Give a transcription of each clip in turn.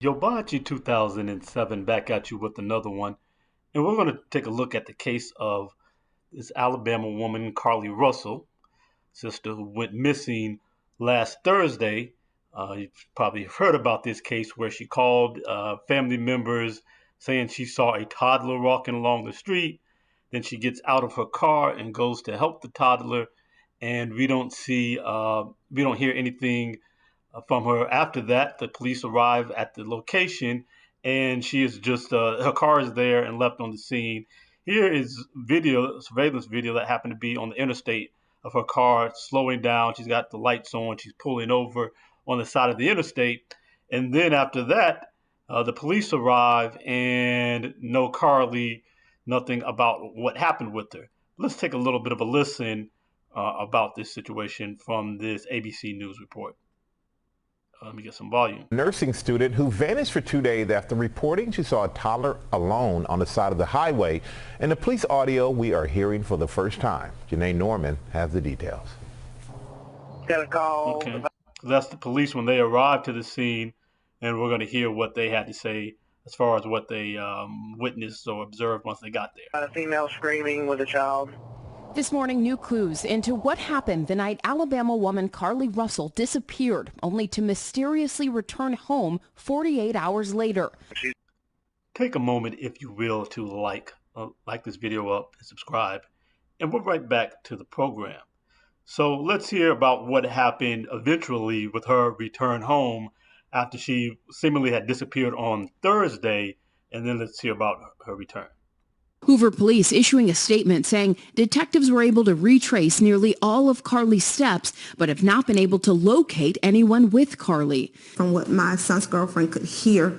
Yobachi 2007 back at you with another one. And we're going to take a look at the case of this Alabama woman, Carlee Russell, sister who went missing last Thursday. You've probably heard about this case where she called family members saying she saw a toddler walking along the street. Then she gets out of her car and goes to help the toddler. And we don't hear anything from her. After that, the police arrive at the location, and she is just her car is there and left on the scene. Here is video, surveillance video that happened to be on the interstate of her car slowing down. She's got the lights on. She's pulling over on the side of the interstate, and then after that, the police arrive and no Carlee, nothing about what happened with her. Let's take a little bit of a listen about this situation from this ABC News report. Let me get some volume. Nursing student who vanished for 2 days after reporting she saw a toddler alone on the side of the highway. In the police audio we are hearing for the first time. Janae Norman has the details. Got a call. Okay. That's the police when they arrived to the scene, and we're going to hear what they had to say as far as what they witnessed or observed once they got there. A female screaming with a child. This morning, new clues into what happened the night Alabama woman Carlee Russell disappeared, only to mysteriously return home 48 hours later. Take a moment, if you will, to like this video up and subscribe, and we're right back to the program. So let's hear about what happened eventually with her return home after she seemingly had disappeared on Thursday, and then let's hear about her return. Hoover police issuing a statement saying detectives were able to retrace nearly all of Carlee's steps, but have not been able to locate anyone with Carlee. From what my son's girlfriend could hear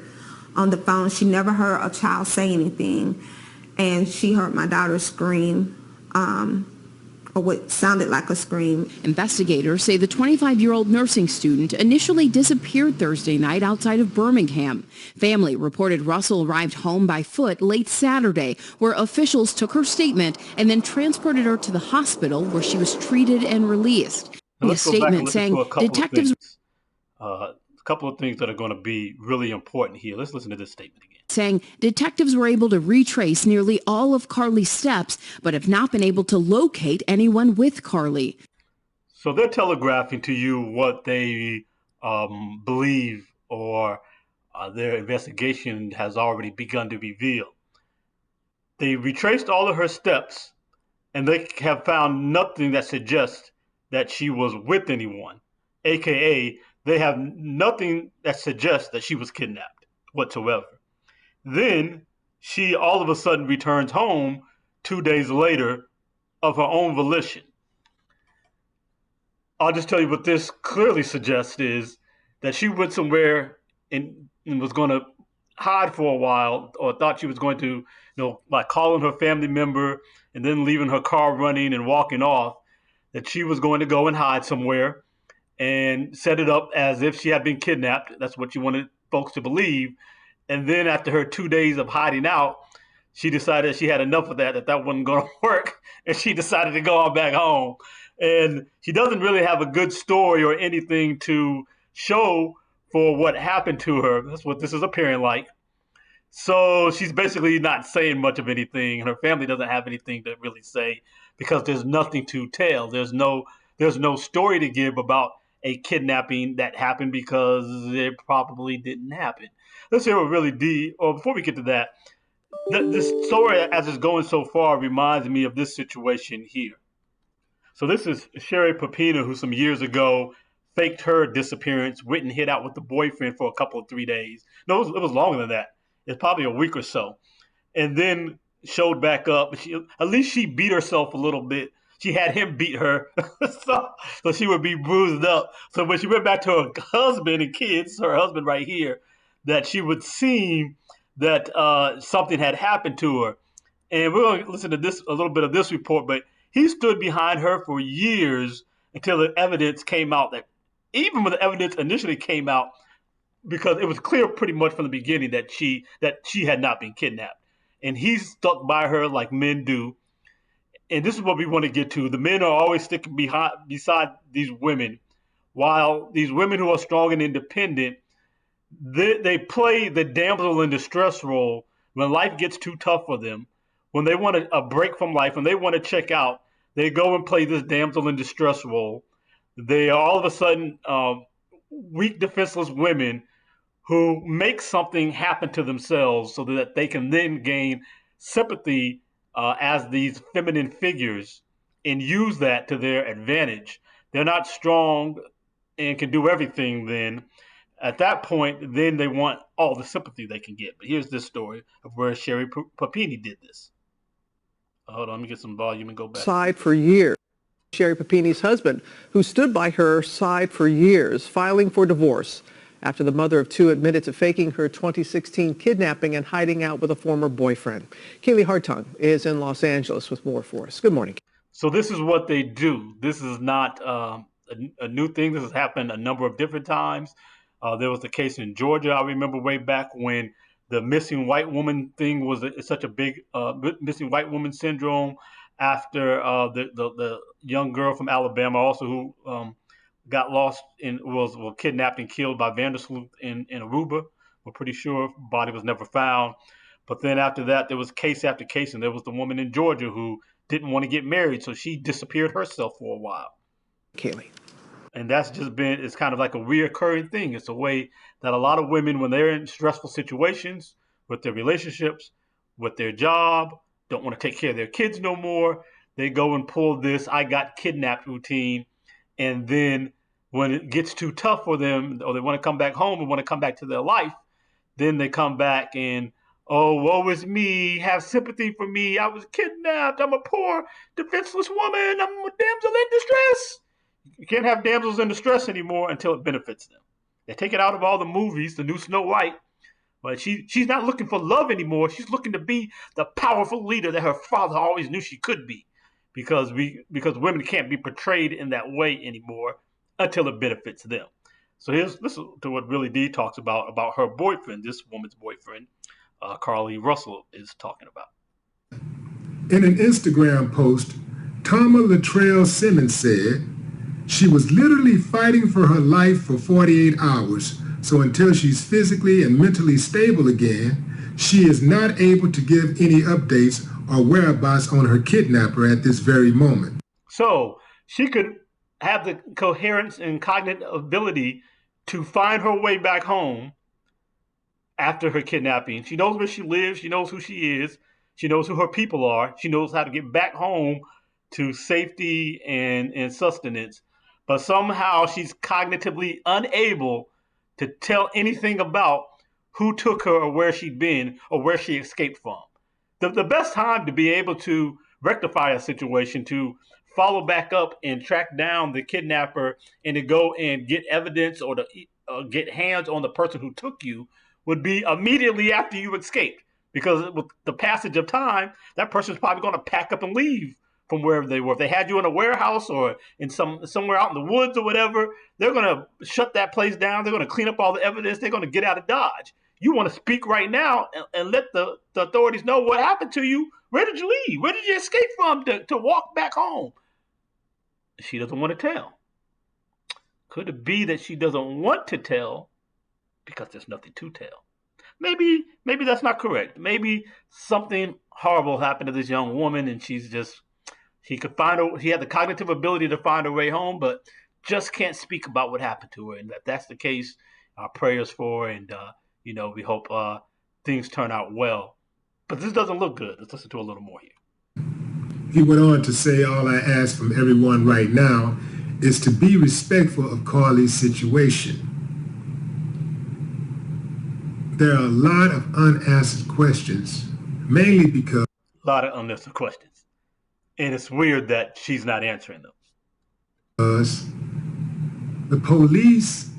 on the phone, she never heard a child say anything, and she heard my daughter scream, or what sounded like a scream. Investigators say the 25-year-old nursing student initially disappeared Thursday night outside of Birmingham. Family reported Russell arrived home by foot late Saturday, where officials took her statement and then transported her to the hospital where she was treated and released. A statement saying detectives... A couple of things that are going to be really important here. Let's listen to this statement again. Saying detectives were able to retrace nearly all of Carlee's steps, but have not been able to locate anyone with Carlee. So they're telegraphing to you what they believe, or their investigation has already begun to reveal. They retraced all of her steps, and they have found nothing that suggests that she was with anyone, aka they have nothing that suggests that she was kidnapped whatsoever. Then she all of a sudden returns home 2 days later of her own volition. I'll just tell you what this clearly suggests is that she went somewhere and was going to hide for a while, or thought she was going to, like calling her family member and then leaving her car running and walking off, that she was going to go and hide somewhere and set it up as if she had been kidnapped. That's what you wanted folks to believe. And then after her 2 days of hiding out, she decided she had enough of that wasn't going to work, and she decided to go on back home. And she doesn't really have a good story or anything to show for what happened to her. That's what this is appearing like. So she's basically not saying much of anything, and her family doesn't have anything to really say because there's nothing to tell. There's no story to give about a kidnapping that happened because it probably didn't happen. Let's hear what really or before we get to that, this story as it's going so far reminds me of this situation here. So this is Sherry Papina, who some years ago faked her disappearance, went and hid out with the boyfriend for a couple of 3 days. No, it was longer than that. It's probably a week or so. And then showed back up. At least she beat herself a little bit. She had him beat her, so she would be bruised up. So when she went back to her husband and kids, her husband right here, that she would seem that something had happened to her. And we're going to listen to a little bit of this report, but he stood behind her for years until the evidence came out. That even when the evidence initially came out, because it was clear pretty much from the beginning that she had not been kidnapped. And he stuck by her like men do. And this is what we want to get to. The men are always sticking beside these women, while these women who are strong and independent, They play the damsel in distress role when life gets too tough for them, when they want a break from life, when they want to check out. They go and play this damsel in distress role. They are all of a sudden weak, defenseless women who make something happen to themselves so that they can then gain sympathy as these feminine figures and use that to their advantage. They're not strong and can do everything then. At that point, then they want all the sympathy they can get. But here's this story of where Sherry Papini did this. Hold on, let me get some volume and go back. Side for years. Sherry Papini's husband, who stood by her side for years, filing for divorce after the mother of two admitted to faking her 2016 kidnapping and hiding out with a former boyfriend. Kaylee Hartung is in Los Angeles with more for us. Good morning. So this is what they do. This is not a new thing. This has happened a number of different times. There was a case in Georgia, I remember way back when the missing white woman thing was such a big missing white woman syndrome after the young girl from Alabama also who got lost and was kidnapped and killed by Vandersloot in Aruba. We're pretty sure body was never found. But then after that, there was case after case, and there was the woman in Georgia who didn't want to get married, so she disappeared herself for a while. Kaylee. And that's just been, it's kind of like a reoccurring thing. It's a way that a lot of women, when they're in stressful situations with their relationships, with their job, don't want to take care of their kids no more, they go and pull this I got kidnapped routine. And then when it gets too tough for them, or they want to come back home and want to come back to their life, then they come back and, oh, woe is me, have sympathy for me. I was kidnapped. I'm a poor, defenseless woman. I'm a damsel in distress. You can't have damsels in distress anymore until it benefits them. They take it out of all the movies, the new Snow White, but she's not looking for love anymore. She's looking to be the powerful leader that her father always knew she could be, because women can't be portrayed in that way anymore until it benefits them. So listen to what Really D talks about her boyfriend, this woman's boyfriend, Carlee Russell is talking about. In an Instagram post, Tama Latrell Simmons said, she was literally fighting for her life for 48 hours, so until she's physically and mentally stable again, she is not able to give any updates or whereabouts on her kidnapper at this very moment. So she could have the coherence and cognitive ability to find her way back home after her kidnapping. She knows where she lives, she knows who she is, she knows who her people are, she knows how to get back home to safety and sustenance. But somehow she's cognitively unable to tell anything about who took her or where she'd been or where she escaped from. The best time to be able to rectify a situation, to follow back up and track down the kidnapper and to go and get evidence or to get hands on the person who took you would be immediately after you escaped. Because with the passage of time, that person's probably going to pack up and leave from wherever they were. If they had you in a warehouse or in somewhere out in the woods or whatever, they're going to shut that place down. They're going to clean up all the evidence. They're going to get out of Dodge. You want to speak right now and let the authorities know what happened to you. Where did you leave? Where did you escape from to walk back home? She doesn't want to tell. Could it be that she doesn't want to tell because there's nothing to tell? Maybe that's not correct. Maybe something horrible happened to this young woman and she had the cognitive ability to find her way home, but just can't speak about what happened to her. And if that's the case, our prayers for her, and we hope things turn out well. But this doesn't look good. Let's listen to a little more here. He went on to say, all I ask from everyone right now is to be respectful of Carlee's situation. There are a lot of unanswered questions, mainly because... A lot of unanswered questions. And it's weird that she's not answering them. Because the police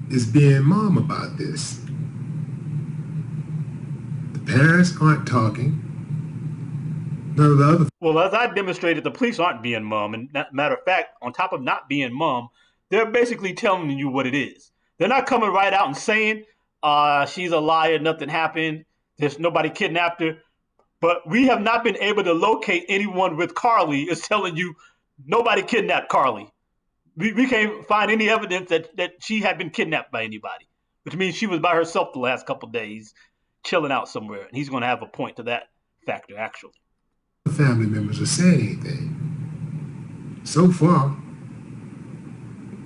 is being mum about this. The parents aren't talking. None of the other... Well, as I demonstrated, the police aren't being mum. And matter of fact, on top of not being mum, they're basically telling you what it is. They're not coming right out and saying, she's a liar, nothing happened, there's nobody kidnapped her. But we have not been able to locate anyone with Carlee is telling you nobody kidnapped Carlee. We can't find any evidence that she had been kidnapped by anybody. which means she was by herself the last couple of days, chilling out somewhere. And he's going to have a point to that factor, actually. Family members are saying anything. So far,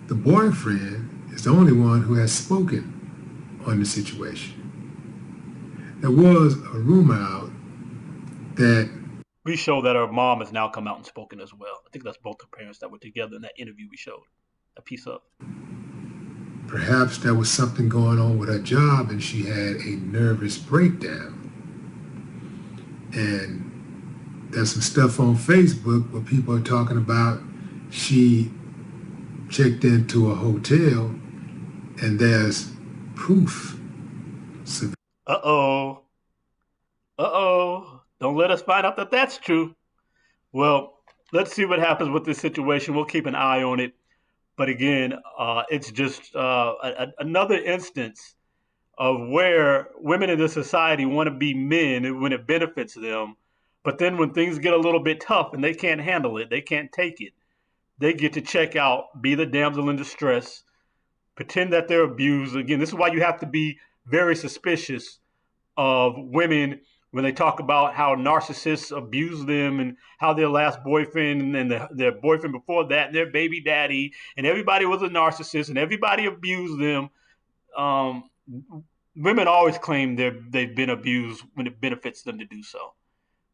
the boyfriend is the only one who has spoken on the situation. There was a rumor out that we show that her mom has now come out and spoken as well. I think that's both her parents that were together in that interview we showed a piece of. Perhaps there was something going on with her job and she had a nervous breakdown. And there's some stuff on Facebook where people are talking about she checked into a hotel and there's proof. Uh-oh. Uh-oh. Don't let us find out that that's true. Well, let's see what happens with this situation. We'll keep an eye on it. But again, it's just another instance of where women in this society want to be men when it benefits them. But then when things get a little bit tough and they can't handle it, they can't take it, they get to check out, be the damsel in distress, pretend that they're abused. Again, this is why you have to be very suspicious of women when they talk about how narcissists abuse them and how their last boyfriend and their boyfriend before that and their baby daddy and everybody was a narcissist and everybody abused them. Women always claim they've been abused when it benefits them to do so.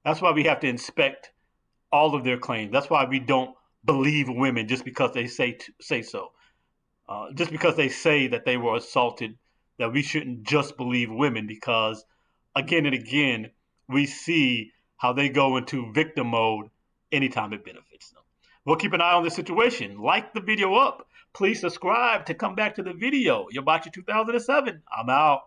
That's why we have to inspect all of their claims. That's why we don't believe women just because they say so. Just because they say that they were assaulted, that we shouldn't just believe women, because again and again, we see how they go into victim mode anytime it benefits them. We'll keep an eye on this situation. Like the video up. Please subscribe to come back to the video. Yabachi 2007. I'm out.